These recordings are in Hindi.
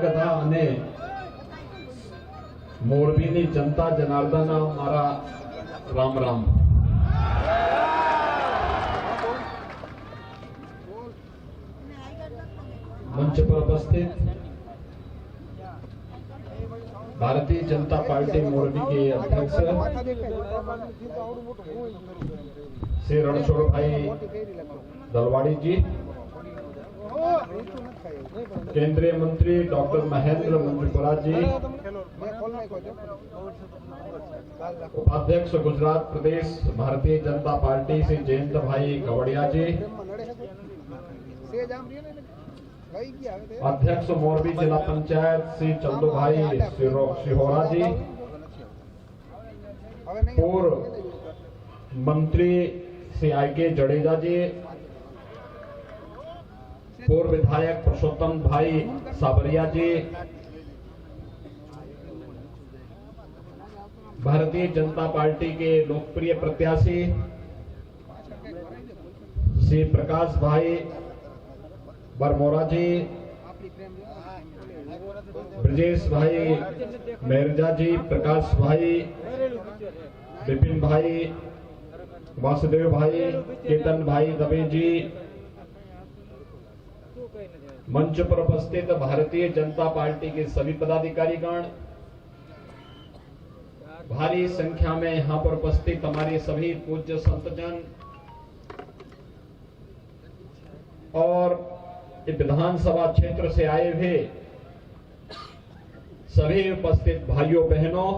બધા અને મોરબીની જનતા જનાર્દન મારા રામ રામ। मंच पर उपस्थित भारतीय जनता पार्टी मोरबी के अध्यक्ष श्री रणछोड़ भाई दलवाड़ी जी, केंद्रीय मंत्री डॉक्टर महेंद्र मंजुपुरा जी, उपाध्यक्ष गुजरात प्रदेश भारतीय जनता पार्टी श्री जयंत भाई कवड़िया जी, अध्यक्ष मोरबी जिला पंचायत श्री चंदू भाई सिहोरा जी, पूर्व मंत्री श्री आई.के. जडेजा जी, पूर्व विधायक पुरुषोत्तम भाई साबरिया जी, भारतीय जनता पार्टी के लोकप्रिय प्रत्याशी श्री प्रकाश भाई बरमोरा जी, ब्रजेश भाई मेरजा जी, प्रकाश भाई, विपिन भाई, वासुदेव भाई, केतन भाई दबे जी, मंच पर उपस्थित भारतीय जनता पार्टी के सभी पदाधिकारीगण, भारी संख्या में यहां पर उपस्थित हमारे सभी पूज्य संतजन और विधानसभा क्षेत्र से आए हुए सभी उपस्थित भाइयों बहनों,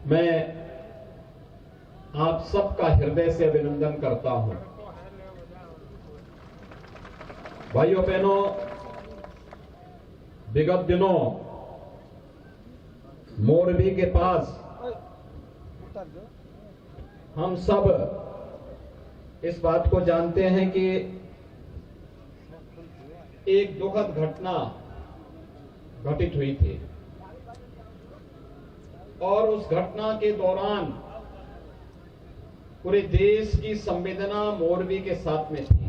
मैं आप सबका हृदय से अभिनंदन करता हूं। भाइयों बहनों, विगत दिनों मोरबी के पास हम सब इस बात को जानते हैं कि एक दुखद घटना घटित हुई थी और उस घटना के दौरान पूरे देश की संवेदना मोरबी के साथ में थी।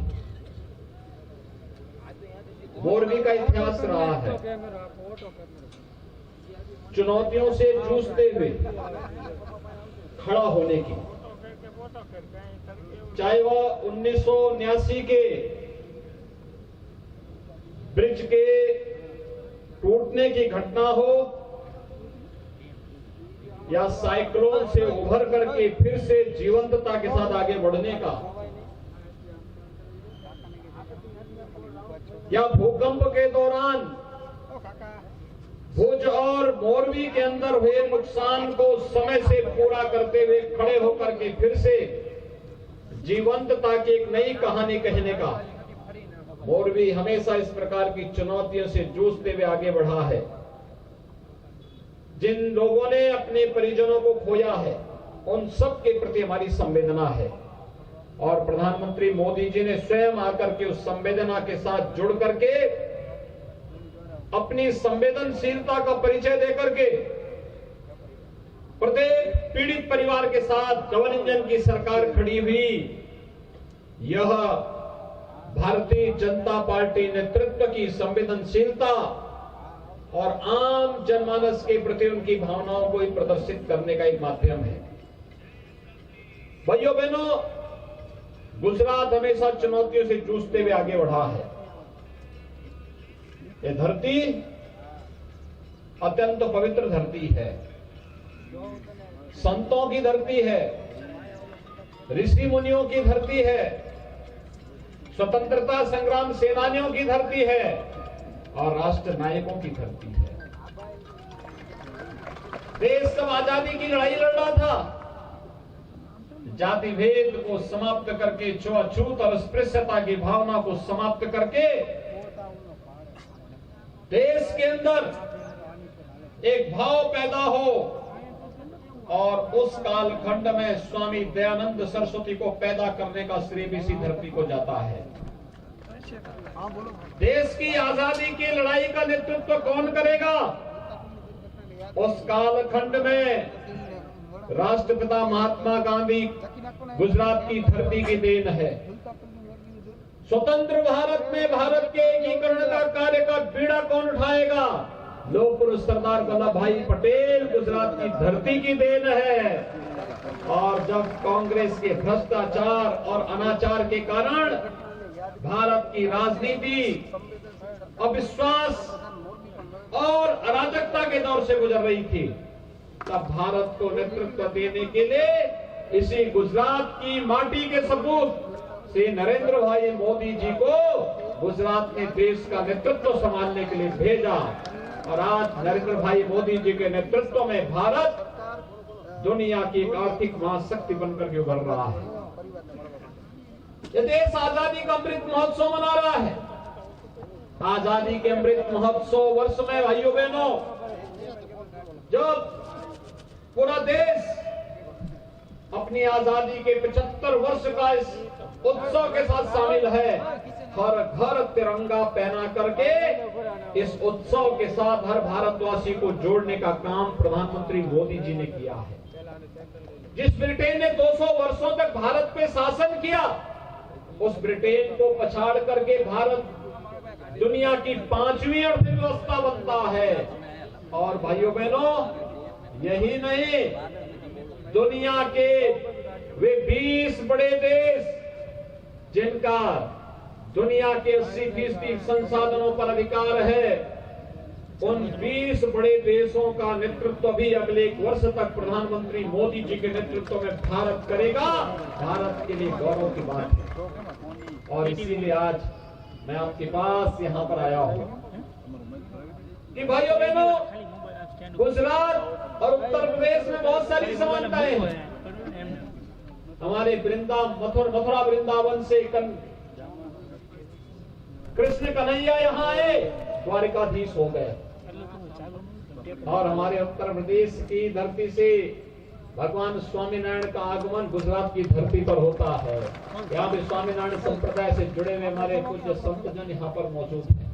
मोरबी का इतिहास रहा है चुनौतियों से जूझते हुए खड़ा होने की, चाहे वह 1979 के ब्रिज के टूटने की घटना हो या साइक्लोन से उभर करके फिर से जीवंतता के साथ आगे बढ़ने का, या भूकंप के दौरान भुज और मोरबी के अंदर हुए नुकसान को समय से पूरा करते हुए खड़े होकर के फिर से जीवंतता की एक नई कहानी कहने का, मोरबी हमेशा इस प्रकार की चुनौतियों से जूझते हुए आगे बढ़ा है। जिन लोगों ने अपने परिजनों को खोया है उन सब के प्रति हमारी संवेदना है और प्रधानमंत्री मोदी जी ने स्वयं आकर के उस संवेदना के साथ जुड़ करके अपनी संवेदनशीलता का परिचय देकर के प्रत्येक पीड़ित परिवार के साथ डबल इंजन की सरकार खड़ी हुई। यह भारतीय जनता पार्टी नेतृत्व की संवेदनशीलता और आम जनमानस के प्रति उनकी भावनाओं को प्रदर्शित करने का एक माध्यम है। भाइयों बहनों, गुजरात हमेशा चुनौतियों से जूझते हुए आगे बढ़ा है। ये धरती अत्यंत पवित्र धरती है, संतों की धरती है, ऋषि मुनियों की धरती है, स्वतंत्रता संग्राम सेनानियों की धरती है और राष्ट्र नायकों की धरती है। देश सब आजादी की लड़ाई लड़ रहा था, जाति भेद को समाप्त करके, छुआछूत और अस्पृश्यता की भावना को समाप्त करके देश के अंदर एक भाव पैदा हो और उस कालखंड में स्वामी दयानंद सरस्वती को पैदा करने का श्रेय भी इसी धरती को जाता है। देश की आजादी की लड़ाई का नेतृत्व कौन करेगा? उस कालखंड में राष्ट्रपिता महात्मा गांधी गुजरात की धरती की देन है। स्वतंत्र भारत में भारत के एकीकरण का कार्य का बीड़ा कौन उठाएगा? लोह पुरुष सरदार वल्लभ भाई पटेल गुजरात की धरती की देन है। और जब कांग्रेस के भ्रष्टाचार और अनाचार के कारण भारत की राजनीति अविश्वास और अराजकता के दौर से गुजर रही थी, तब भारत को नेतृत्व देने के लिए इसी गुजरात की माटी के सपूत श्री नरेंद्र भाई मोदी जी को गुजरात में देश का नेतृत्व संभालने के लिए भेजा। और आज नरेंद्र भाई मोदी जी के नेतृत्व में भारत दुनिया की एक आर्थिक महाशक्ति बनकर के उभर रहा है। ये देश आजादी का अमृत महोत्सव मना रहा है। आजादी के अमृत महोत्सव वर्ष में भाइयों बहनों, जब पूरा देश अपनी आजादी के 75 वर्ष का इस उत्सव के साथ शामिल है, हर घर तिरंगा पहना करके इस उत्सव के साथ हर भारतवासी को जोड़ने का काम प्रधानमंत्री मोदी जी ने किया है। जिस ब्रिटेन ने 200 वर्षों तक भारत पे शासन किया, उस ब्रिटेन को पछाड़ करके भारत दुनिया की 5वीं अर्थव्यवस्था बनता है। और भाइयों बहनों, यही नहीं, दुनिया के वे 20 बड़े देश जिनका दुनिया के 80% संसाधनों पर अधिकार है, उन 20 बड़े देशों का नेतृत्व भी अगले 1 वर्ष तक प्रधानमंत्री मोदी जी के नेतृत्व में भारत करेगा। भारत के लिए गौरव की बात है। और इसीलिए आज मैं आपके पास यहाँ पर आया हूँ कि भाइयों बहनों, गुजरात और उत्तर प्रदेश में बहुत सारी समानताएं हैं। हमारे मथुरा वृंदावन से कृष्ण कन्हैया यहाँ आए, द्वारिकाधीश हो गए। और हमारे उत्तर प्रदेश की धरती से भगवान स्वामीनारायण का आगमन गुजरात की धरती पर होता है। यहाँ भी स्वामीनारायण संप्रदाय से जुड़े हुए हमारे कुछ संत जन यहाँ पर मौजूद हैं।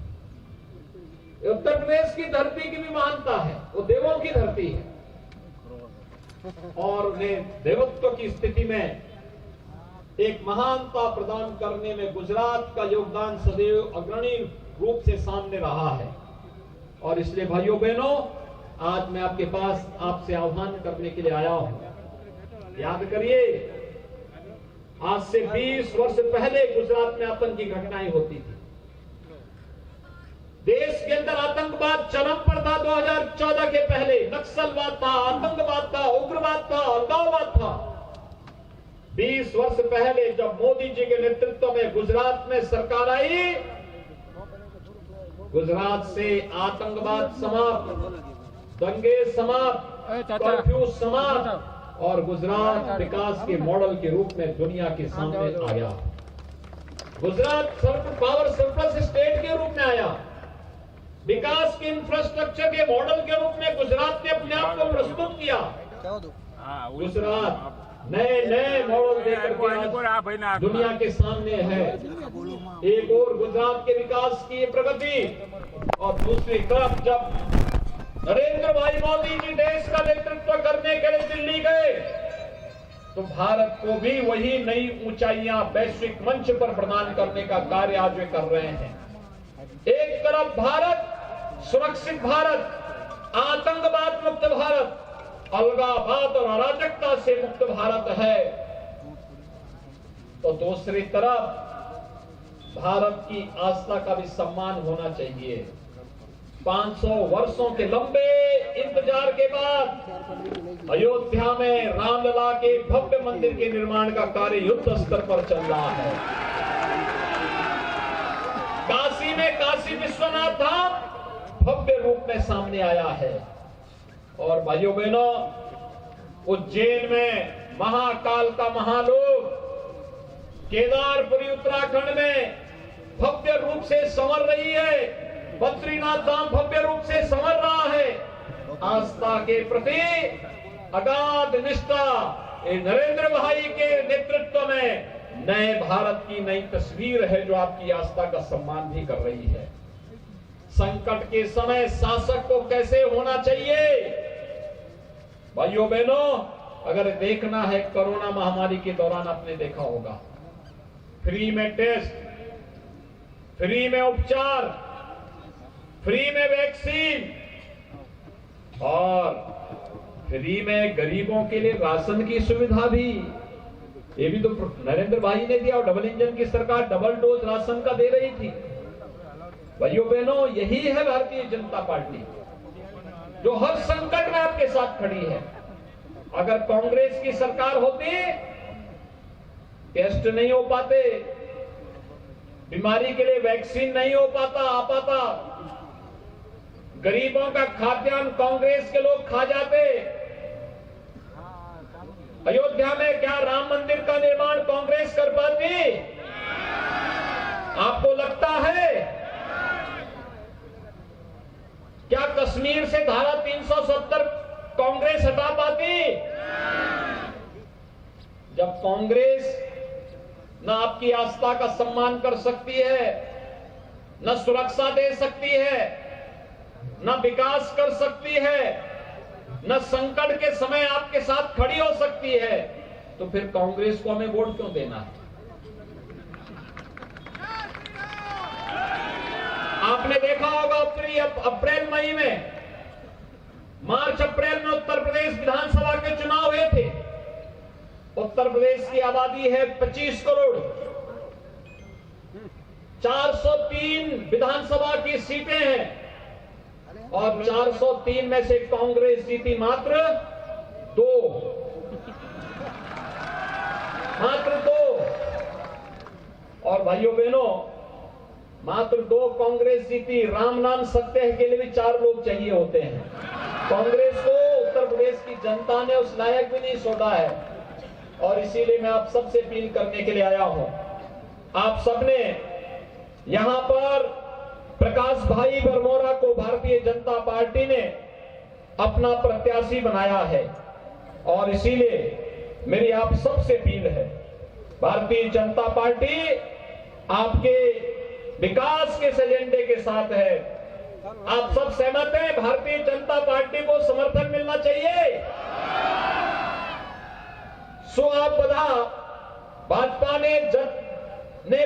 उत्तर प्रदेश की धरती की भी महानता है, वो देवों की धरती है और उन्हें देवत्व की स्थिति में एक महानता प्रदान करने में गुजरात का योगदान सदैव अग्रणी रूप से सामने रहा है। और इसलिए भाइयों बहनों, आज मैं आपके पास आपसे आह्वान करने के लिए आया हूं। याद करिए, आज से 20 वर्ष पहले गुजरात में आतंक की घटनाएं होती थी। देश के अंदर आतंकवाद चरम पर था। 2014 के पहले नक्सलवाद था, आतंकवाद था, उग्रवाद था, अलगाववाद था। 20 वर्ष पहले जब मोदी जी के नेतृत्व में गुजरात में सरकार आई, गुजरात से आतंकवाद समाप्त, दंगे समाप्त, कर्फ्यू समाप्त और गुजरात विकास के मॉडल के रूप में दुनिया के सामने आया। गुजरात पावर सरप्लस स्टेट के रूप में आया। विकास के इंफ्रास्ट्रक्चर के मॉडल के रूप में गुजरात ने अपने आप को प्रस्तुत किया। गुजरात नए मॉडल देकर के दुनिया के सामने है। एक और गुजरात के विकास की प्रगति और दूसरी तरफ जब नरेंद्र भाई मोदी जी देश का नेतृत्व करने के लिए दिल्ली गए, तो भारत को भी वही नई ऊंचाइयां वैश्विक मंच पर प्रदान करने का कार्य आज वे कर रहे हैं। एक तरफ भारत सुरक्षित भारत, आतंकवाद मुक्त भारत, अलगाववाद और अराजकता से मुक्त भारत है, तो दूसरी तरफ भारत की आस्था का भी सम्मान होना चाहिए। 500 वर्षों के लंबे इंतजार के बाद अयोध्या में रामलला के भव्य मंदिर के निर्माण का कार्य युद्ध स्तर पर चल रहा है। काशी में काशी विश्वनाथ धाम भव्य रूप में सामने आया है। और भाइयों बहनों, उज्जैन में महाकाल का महालोक, केदारपुरी उत्तराखंड में भव्य रूप से संवर रही है। बद्रीनाथ धाम भव्य रूप से संवर रहा है। आस्था के प्रति अगाध निष्ठा नरेंद्र भाई के नेतृत्व में नए भारत की नई तस्वीर है, जो आपकी आस्था का सम्मान भी कर रही है। संकट के समय शासक को कैसे होना चाहिए? भाइयों बहनों, अगर देखना है, कोरोना महामारी के दौरान आपने देखा होगा, फ्री में टेस्ट, फ्री में उपचार, फ्री में वैक्सीन और फ्री में गरीबों के लिए राशन की सुविधा भी। ये भी तो नरेंद्र भाई ने दिया और डबल इंजन की सरकार डबल डोज राशन का दे रही थी। भाइयों बहनों, यही है भारतीय जनता पार्टी जो हर संकट में आपके साथ खड़ी है। अगर कांग्रेस की सरकार होती, टेस्ट नहीं हो पाते, बीमारी के लिए वैक्सीन नहीं हो पाता, आ पाता, गरीबों का खाद्यान्न कांग्रेस के लोग खा जाते। अयोध्या में क्या राम मंदिर का निर्माण कांग्रेस कर पाती? आपको लगता है क्या कश्मीर से धारा 370 कांग्रेस हटा पाती? जब कांग्रेस न आपकी आस्था का सम्मान कर सकती है, न सुरक्षा दे सकती है, न विकास कर सकती है, न संकट के समय आपके साथ खड़ी हो सकती है, तो फिर कांग्रेस को हमें वोट क्यों देना है? आपने देखा होगा अप्रैल मई में, मार्च अप्रैल में उत्तर प्रदेश विधानसभा के चुनाव हुए थे। उत्तर प्रदेश की आबादी है 25 करोड़, 403 विधानसभा की सीटें हैं और 403 में से कांग्रेस जीती मात्र 2, मात्र 2। और भाइयों बहनों, मात्र 2 कांग्रेस जीती। राम नाम सत्य है के लिए भी 4 लोग चाहिए होते हैं। कांग्रेस को उत्तर प्रदेश की जनता ने उस लायक भी नहीं छोड़ा है और इसीलिए मैं आप सबसे अपील करने के लिए आया हूं। आप सबने यहां पर प्रकाश भाई बरमोरा को भारतीय जनता पार्टी ने अपना प्रत्याशी बनाया है और इसीलिए मेरी आप सबसे अपील है, भारतीय जनता पार्टी आपके विकास के एजेंडे के साथ है। आप सब सहमत हैं? भारतीय जनता पार्टी को समर्थन मिलना चाहिए। सो आप बधा भाजपा ने